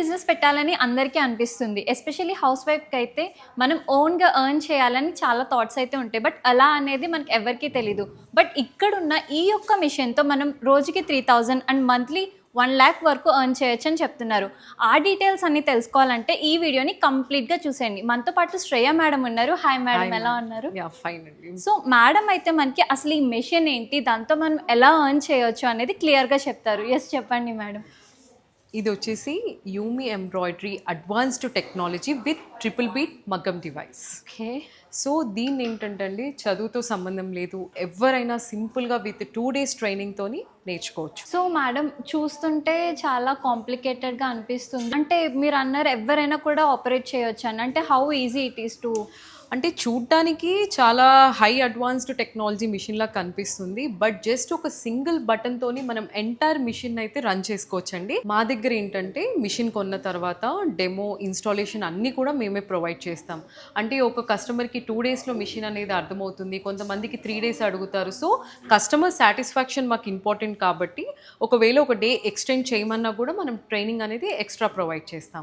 Business పెట్టాలని అందరికీ అనిపిస్తుంది. ఎస్పెషల్లీ హౌస్ వైఫ్‌కి అయితే మనం ఓన్‌గా ఎర్న్ చేయాలని చాలా థాట్స్ అయితే ఉంటాయి. బట్ అలా అనేది మనకు ఎవరికీ తెలీదు. బట్ ఇక్కడున్న ఈ యొక్క మిషన్‌తో మనం రోజుకి 3000 అండ్ మంత్లీ 1,00,000 వరకు ఎర్న్ చేయొచ్చని చెప్తున్నారు. ఆ డీటెయిల్స్ అన్నీ తెలుసుకోవాలంటే ఈ వీడియోని కంప్లీట్‌గా చూసేయండి. మనతో పాటు శ్రేయ మేడం ఉన్నారు. హాయ్ మేడం, ఎలా ఉన్నారు? యాహ్! ఫైన్ అండి. సో మేడం అయితే మనకి అసలు ఈ మెషిన్ ఏంటి? దాంతో మనం ఎలా ఎర్న్ చేయొచ్చు అనేది క్లియర్‌గా చెప్తారు. యెస్, చెప్పండి మేడం. ఇది వచ్చేసి యూమి embroidery advanced technology with triple beat మగ్గం డివైస్. ఓకే. సో దీన్ని ఏంటంటే అండి, చదువుతో సంబంధం లేదు, ఎవరైనా సింపుల్గా విత్ 2 days ట్రైనింగ్తోని నేర్చుకోవచ్చు. సో మేడం, చూస్తుంటే చాలా కాంప్లికేటెడ్‌గా అనిపిస్తుంది. అంటే మీరు అన్నారు ఎవరైనా కూడా ఆపరేట్ చేయొచ్చని. అంటే how easy it is to? అంటే చూడ్డానికి చాలా హై అడ్వాన్స్డ్ టెక్నాలజీ మిషన్లా కనిపిస్తుంది, బట్ జస్ట్ ఒక సింగిల్ బటన్తోని మనం ఎంటైర్ మిషన్ అయితే రన్ చేసుకోవచ్చండి. మా దగ్గర ఏంటంటే మిషన్ కొన్న తర్వాత డెమో, ఇన్స్టాలేషన్ అన్నీ కూడా మేమే ప్రొవైడ్ చేస్తాం. అంటే ఒక కస్టమర్కి 2 daysలో మిషన్ అనేది అర్థమవుతుంది, కొంతమందికి 3 days అడుగుతారు. సో కస్టమర్ సాటిస్ఫాక్షన్ మాకు ఇంపార్టెంట్ కాబట్టి ఒకవేళ ఒక డే ఎక్స్టెండ్ చేయమన్నా కూడా మనం ట్రైనింగ్ అనేది ఎక్స్ట్రా ప్రొవైడ్ చేస్తాం.